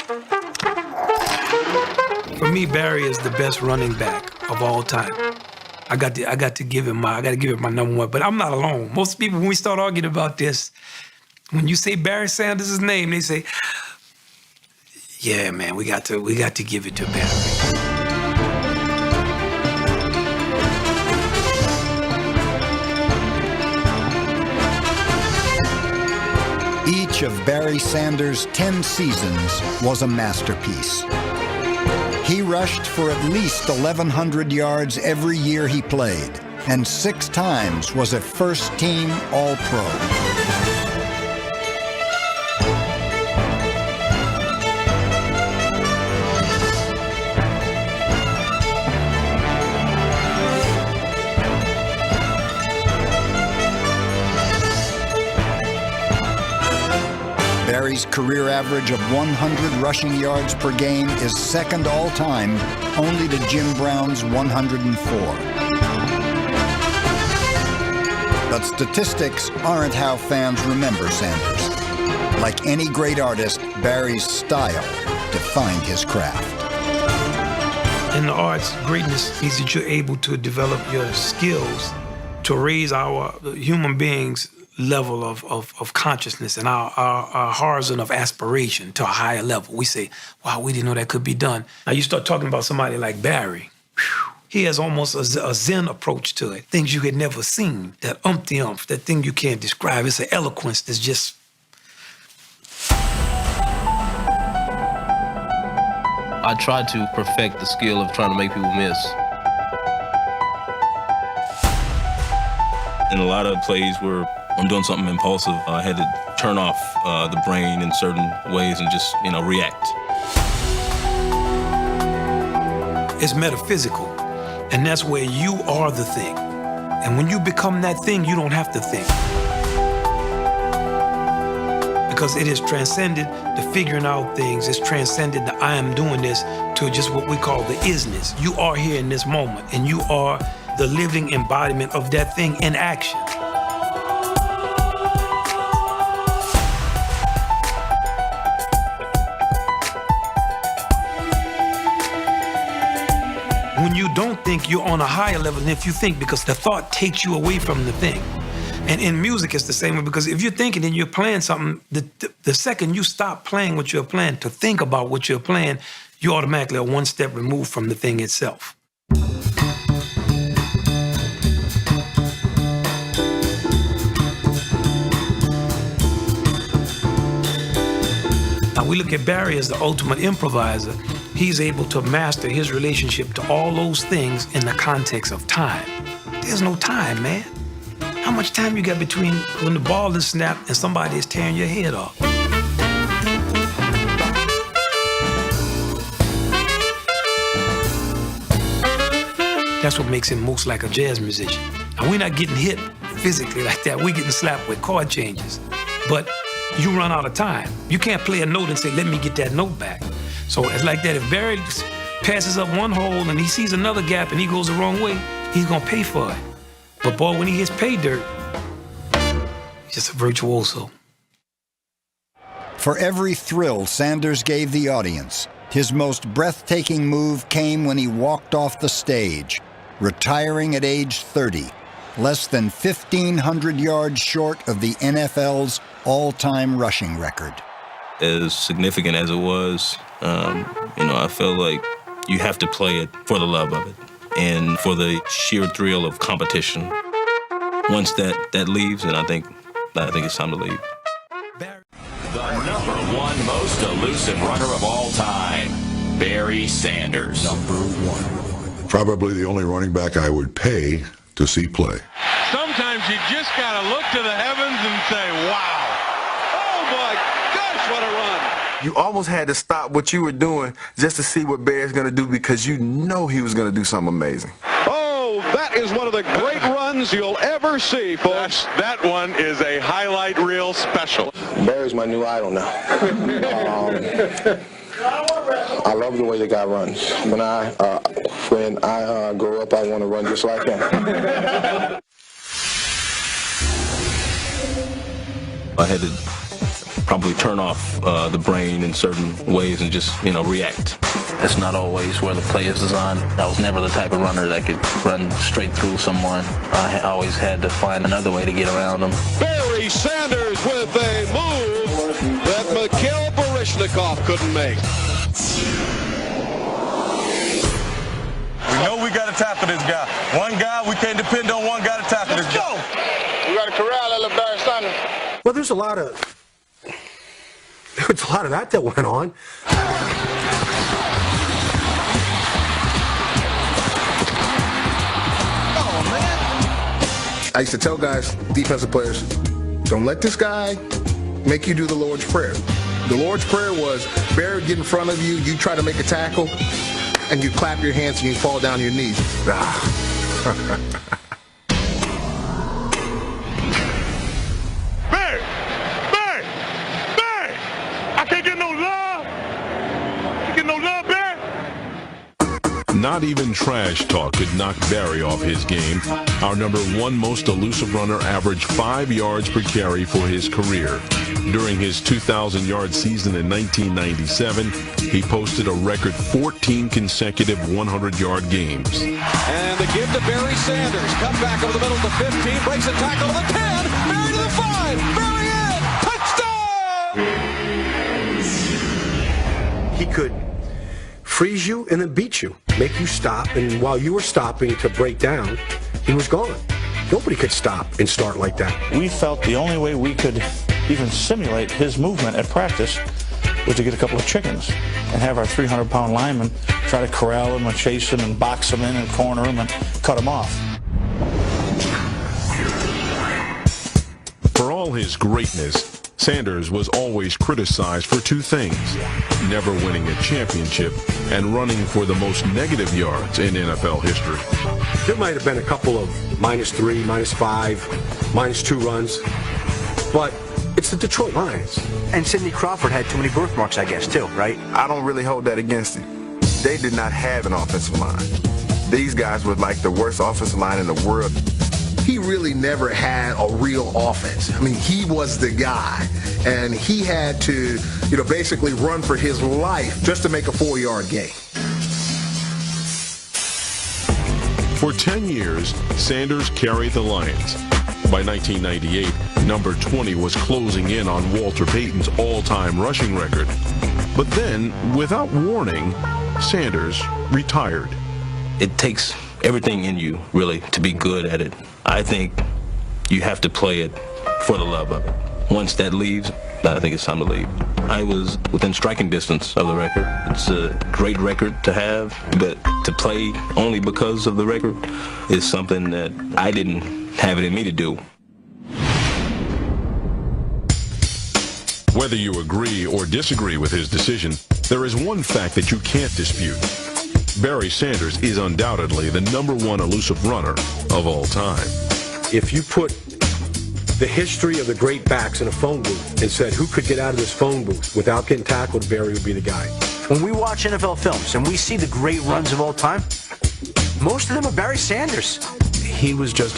For me, Barry is the best running back of all time. I got to give him my number one, but I'm not alone. Most people, when we start arguing about this, when you say Barry Sanders' name, they say, yeah, man, we got to give it to Barry. Each of Barry Sanders' 10 seasons was a masterpiece. He rushed for at least 1,100 yards every year he played, and 6 times was a first-team All-Pro. Barry's career average of 100 rushing yards per game is second all-time, only to Jim Brown's 104. But statistics aren't how fans remember Sanders. Like any great artist, Barry's style defined his craft. In the arts, greatness is that you're able to develop your skills to raise our human beings' level of consciousness and our horizon of aspiration to a higher level. We say, wow, we didn't know that could be done. Now you start talking about somebody like Barry. Whew, he has almost a Zen approach to it. Things you had never seen, that umph, that thing you can't describe. It's an eloquence that's just... I tried to perfect the skill of trying to make people miss. In a lot of plays where I'm doing something impulsive, I had to turn off the brain in certain ways and just, react. It's metaphysical, and that's where you are the thing. And when you become that thing, you don't have to think. Because it has transcended the figuring out things. It's transcended the I am doing this to just what we call the isness. You are here in this moment, and you are the living embodiment of that thing in action. When you don't think, you're on a higher level than if you think, because the thought takes you away from the thing. And in music, it's the same way, because if you're thinking and you're playing something, the second you stop playing what you're playing to think about what you're playing, you automatically are one step removed from the thing itself. Now, we look at Barry as the ultimate improviser. He's able to master his relationship to all those things in the context of time. There's no time, man. How much time you got between when the ball is snapped and somebody is tearing your head off? That's what makes him most like a jazz musician. Now, we're not getting hit physically like that. We're getting slapped with chord changes. But you run out of time. You can't play a note and say, let me get that note back. So it's like that. If Barry passes up one hole and he sees another gap and he goes the wrong way, he's gonna pay for it. But boy, when he hits pay dirt, he's just a virtuoso. For every thrill Sanders gave the audience, his most breathtaking move came when he walked off the stage, retiring at age 30, less than 1,500 yards short of the NFL's all-time rushing record. As significant as it was, I feel like you have to play it for the love of it and for the sheer thrill of competition. Once that leaves, and I think it's time to leave. The #1 most elusive runner of all time, Barry Sanders. #1. Probably the only running back I would pay to see play. Sometimes you just got to look to the heavens and say, wow. Oh, my gosh, what a run. You almost had to stop what you were doing just to see what Barry's going to do, because you know he was going to do something amazing. Oh, that is one of the great runs you'll ever see, folks. That one is a highlight reel special. Barry's my new idol now. I love the way the guy runs. When I grow up, I want to run just like him. I had to probably turn off the brain in certain ways and just, react. That's not always where the play is designed. I was never the type of runner that could run straight through someone. I always had to find another way to get around them. Barry Sanders with a move that Mikhail Baryshnikov couldn't make. We know we got to tackle this guy. One guy, we can't depend on one guy to tackle this guy. We got to corral that little Barry Sanders. Well, there was a lot of that went on. Oh, man. I used to tell guys, defensive players, don't let this guy make you do the Lord's Prayer. The Lord's Prayer was Barry get in front of you, you try to make a tackle, and you clap your hands and you fall down your knees. Barry! Barry! Barry! I can't get no love! You get no love, Barry? Not even trash talk could knock Barry off his game. Our number one most elusive runner averaged 5 yards per carry for his career. During his 2,000-yard season in 1997, he posted a record 14 consecutive 100-yard games. And the give to Barry Sanders. Cut back over the middle to 15. Breaks a tackle to the 10. Barry to the 5. Barry in. Touchdown! He could freeze you and then beat you, make you stop, and while you were stopping to break down, he was gone. Nobody could stop and start like that. We felt the only way we could even simulate his movement at practice was to get a couple of chickens and have our 300-pound linemen try to corral him and chase him and box him in and corner him and cut him off. For all his greatness, Sanders was always criticized for two things: never winning a championship and running for the most negative yards in NFL history. There might have been a couple of -3, -5, -2 runs, but it's the Detroit Lions. And Sidney Crawford had too many birthmarks, I guess, too, right? I don't really hold that against him. They did not have an offensive line. These guys were like the worst offensive line in the world. He really never had a real offense. I mean, he was the guy, and he had to, basically run for his life just to make a 4-yard gain. For 10 years, Sanders carried the Lions. By 1998, number 20 was closing in on Walter Payton's all-time rushing record. But then, without warning, Sanders retired. It takes everything in you, really, to be good at it. I think you have to play it for the love of it. Once that leaves, I think it's time to leave. I was within striking distance of the record. It's a great record to have, but to play only because of the record is something that I didn't have it in me to do. Whether you agree or disagree with his decision, there is one fact that you can't dispute. Barry Sanders is undoubtedly the number one elusive runner of all time. If you put the history of the great backs in a phone booth and said who could get out of this phone booth without getting tackled, Barry would be the guy. When we watch NFL films and we see the great runs of all time, most of them are Barry Sanders. He was just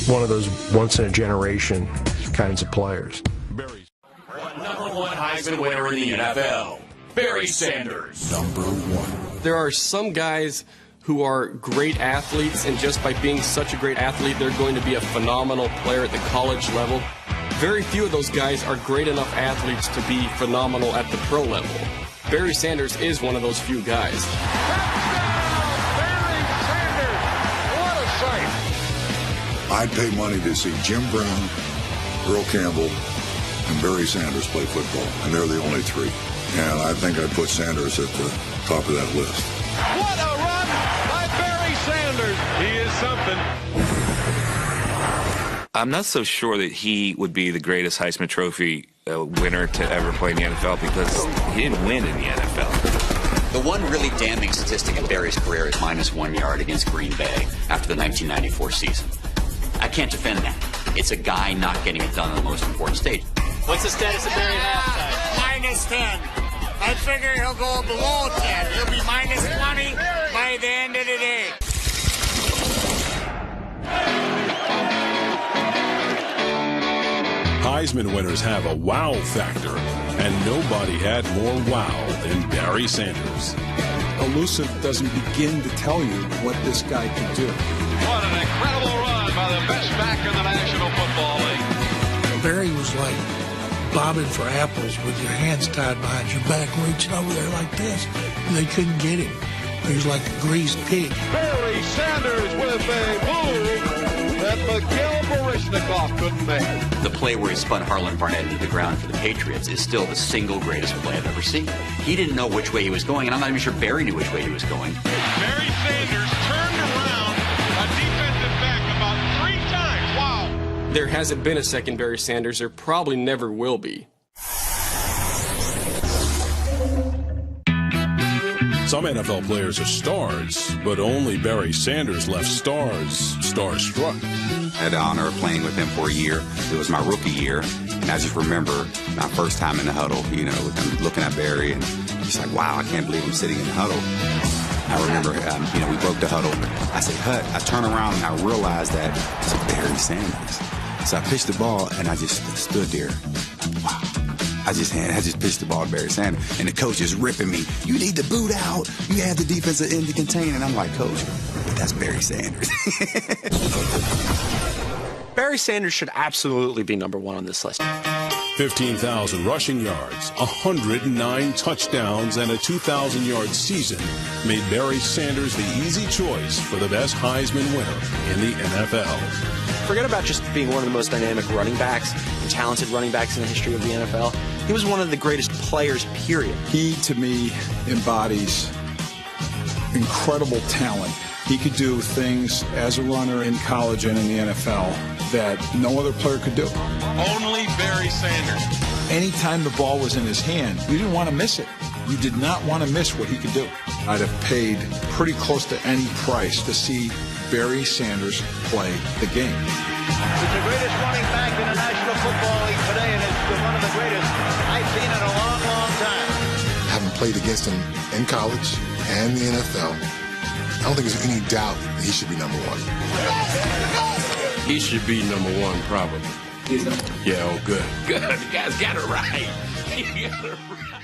one of those once-in-a-generation kinds of players. Number one Heisman winner in the NFL, Barry Sanders. Number one. There are some guys who are great athletes, and just by being such a great athlete, they're going to be a phenomenal player at the college level. Very few of those guys are great enough athletes to be phenomenal at the pro level. Barry Sanders is one of those few guys. Barry Sanders! What a sight! I'd pay money to see Jim Brown, Earl Campbell, and Barry Sanders play football, and they're the only three. And I think I'd put Sanders at the top of that list. What a run by Barry Sanders! He is something. I'm not so sure that he would be the greatest Heisman Trophy winner to ever play in the NFL because he didn't win in the NFL. The one really damning statistic in Barry's career is -1 yard against Green Bay after the 1994 season. I can't defend that. It's a guy not getting it done on the most important stage. What's the status of Barry at halftime? -10. I figure he'll go below 10. He'll be -20 by the end of the day. Heisman winners have a wow factor, and nobody had more wow than Barry Sanders. Elusive doesn't begin to tell you what this guy can do. What an incredible run by the best back in the National Football League. Barry was like bobbing for apples with your hands tied behind your back, reaching over there like this, and they couldn't get him. He was like a greased pig. Barry Sanders with a move that Mikhail Baryshnikov couldn't make. The play where he spun Harlan Barnett into the ground for the Patriots is still the single greatest play I've ever seen. He didn't know which way he was going, and I'm not even sure Barry knew which way he was going. Barry Sanders turned around a defensive back about 3 times. Wow. There hasn't been a second Barry Sanders. There probably never will be. Some NFL players are stars, but only Barry Sanders left stars starstruck. I had the honor of playing with him for a year. It was my rookie year, and I just remember my first time in the huddle, you know, with him looking at Barry, and just like, wow, I can't believe I'm sitting in the huddle. I remember, you know, we broke the huddle. I said, Hut. I turn around, and I realized that it's Barry Sanders. So I pitched the ball, and I just stood there. Wow. I just pitched the ball to Barry Sanders, and the coach is ripping me. You need to boot out. You have the defensive end to contain. And I'm like, Coach, that's Barry Sanders. Barry Sanders should absolutely be number 1 on this list. 15,000 rushing yards, 109 touchdowns, and a 2,000-yard season made Barry Sanders the easy choice for the best Heisman winner in the NFL. Forget about just being one of the most dynamic running backs and talented running backs in the history of the NFL. He was one of the greatest players, period. He, to me, embodies incredible talent. He could do things as a runner in college and in the NFL that no other player could do. Only Barry Sanders. Anytime the ball was in his hand, you didn't want to miss it. You did not want to miss what he could do. I'd have paid pretty close to any price to see Barry Sanders play the game. He's the greatest running back in the National Football League today, and it's one of the greatest I've seen in a long, long time. Having played against him in college and the NFL, I don't think there's any doubt that he should be number 1. He should be number 1, probably. Yeah, oh, good. Good. You guys got it right. You got it right.